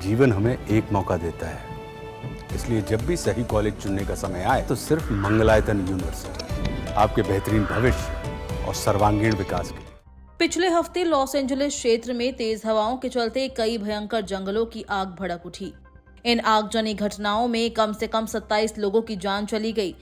जीवन हमें एक मौका देता है, इसलिए जब भी सही कॉलेज चुनने का समय आए तो सिर्फ मंगलायतन यूनिवर्सिटी आपके बेहतरीन भविष्य और सर्वांगीण विकास के लिए। पिछले हफ्ते लॉस एंजलिस क्षेत्र में तेज हवाओं के चलते कई भयंकर जंगलों की आग भड़क उठी। इन आगजनी घटनाओं में कम से कम 27 लोगों की जान चली गई,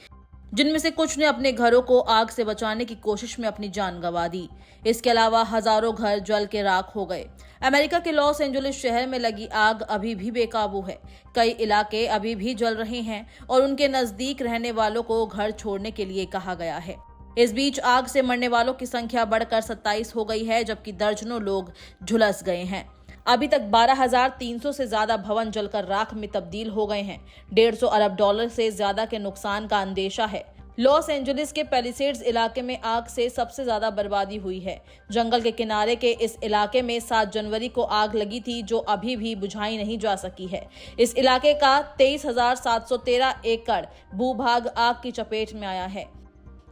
जिनमें से कुछ ने अपने घरों को आग से बचाने की कोशिश में अपनी जान गंवा दी। इसके अलावा हजारों घर जल के राख हो गए। अमेरिका के लॉस एंजलिस शहर में लगी आग अभी भी बेकाबू है। कई इलाके अभी भी जल रहे हैं और उनके नजदीक रहने वालों को घर छोड़ने के लिए कहा गया है। इस बीच आग से मरने वालों की संख्या बढ़कर 27 हो गई है, जबकि दर्जनों लोग झुलस गए हैं। अभी तक 12,300 से ज्यादा भवन जलकर राख में तब्दील हो गए हैं। $150 अरब से ज्यादा के नुकसान का अंदेशा है। लॉस एंजलिस के पैलिसेड्स इलाके में आग से सबसे ज्यादा बर्बादी हुई है। जंगल के किनारे के इस इलाके में 7 जनवरी को आग लगी थी, जो अभी भी बुझाई नहीं जा सकी है। इस इलाके का 23,713 एकड़ भूभाग आग की चपेट में आया है।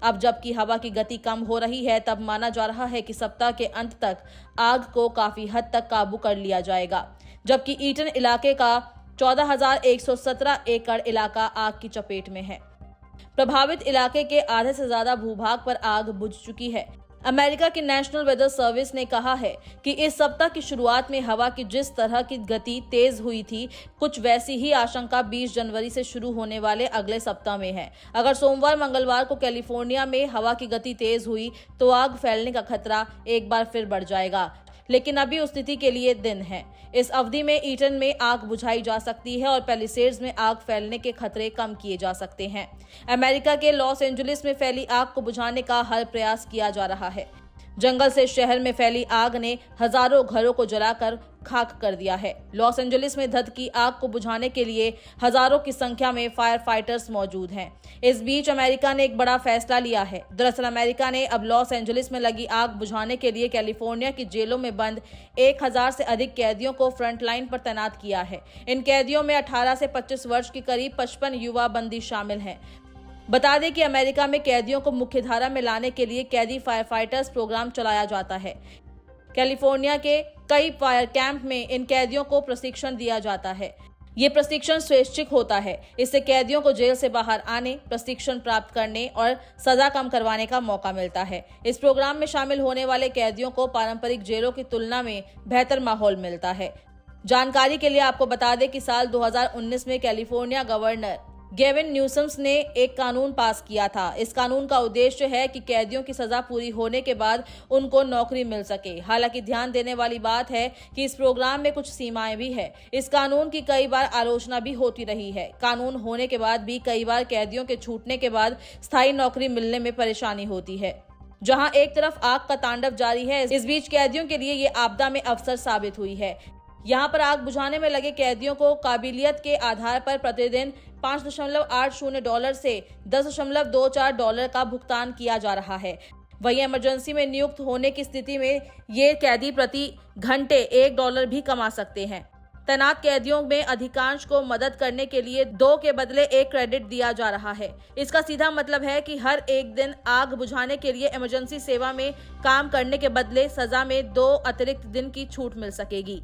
अब जबकि हवा की गति कम हो रही है, तब माना जा रहा है कि सप्ताह के अंत तक आग को काफी हद तक काबू कर लिया जाएगा, जबकि ईटन इलाके का 14,117 एकड़ इलाका आग की चपेट में है। प्रभावित इलाके के आधे से ज्यादा भूभाग पर आग बुझ चुकी है। अमेरिका की नेशनल वेदर सर्विस ने कहा है कि इस सप्ताह की शुरुआत में हवा की जिस तरह की गति तेज हुई थी, कुछ वैसी ही आशंका 20 जनवरी से शुरू होने वाले अगले सप्ताह में है। अगर सोमवार मंगलवार को कैलिफोर्निया में हवा की गति तेज हुई तो आग फैलने का खतरा एक बार फिर बढ़ जाएगा, लेकिन अभी उस स्थिति के लिए दिन है। इस अवधि में ईटन में आग बुझाई जा सकती है और पैलिसेड्स में आग फैलने के खतरे कम किए जा सकते हैं। अमेरिका के लॉस एंजलिस में फैली आग को बुझाने का हर प्रयास किया जा रहा है। जंगल से शहर में फैली आग ने हजारों घरों को जलाकर खाक कर दिया है। लॉस एंजलिस में धधकी आग को बुझाने के लिए हजारों की संख्या में फायर फाइटर्स मौजूद हैं। इस बीच अमेरिका ने एक बड़ा फैसला लिया है। दरअसल अमेरिका ने अब लॉस एंजलिस में लगी आग बुझाने के लिए कैलिफोर्निया की जेलों में बंद 1,000 से अधिक कैदियों को फ्रंटलाइन पर तैनात किया है। इन कैदियों में 18 से 25 वर्ष के करीब 55 युवा बंदी शामिल हैं। बता दें कि अमेरिका में कैदियों को मुख्यधारा में लाने के लिए कैदी फायर फाइटर्स प्रोग्राम चलाया जाता है। कैलिफोर्निया के कई फायर कैंप में इन कैदियों को प्रशिक्षण दिया जाता है। ये प्रशिक्षण स्वैच्छिक होता है। इससे कैदियों को जेल से बाहर आने, प्रशिक्षण प्राप्त करने और सजा कम करवाने का मौका मिलता है। इस प्रोग्राम में शामिल होने वाले कैदियों को पारंपरिक जेलों की तुलना में बेहतर माहौल मिलता है। जानकारी के लिए आपको बता दें कि साल 2019 में कैलिफोर्निया गवर्नर गेविन न्यूसम्स ने एक कानून पास किया था। इस कानून का उद्देश्य है कि कैदियों की सजा पूरी होने के बाद उनको नौकरी मिल सके। हालांकि ध्यान देने वाली बात है कि इस प्रोग्राम में कुछ सीमाएं भी है। इस कानून की कई बार आलोचना भी होती रही है। कानून होने के बाद भी कई बार कैदियों के छूटने के बाद स्थायी नौकरी मिलने में परेशानी होती है। जहां एक तरफ आग का तांडव जारी है, इस बीच कैदियों के लिए ये आपदा में अवसर साबित हुई है। यहाँ पर आग बुझाने में लगे कैदियों को काबिलियत के आधार पर प्रतिदिन $5.80 से $10.24 का भुगतान किया जा रहा है। वहीं इमरजेंसी में नियुक्त होने की स्थिति में ये कैदी प्रति घंटे $1 भी कमा सकते हैं। तैनात कैदियों में अधिकांश को मदद करने के लिए 2 के बदले 1 क्रेडिट दिया जा रहा है। इसका सीधा मतलब है कि हर एक दिन आग बुझाने के लिए इमरजेंसी सेवा में काम करने के बदले सजा में 2 अतिरिक्त दिन की छूट मिल सकेगी।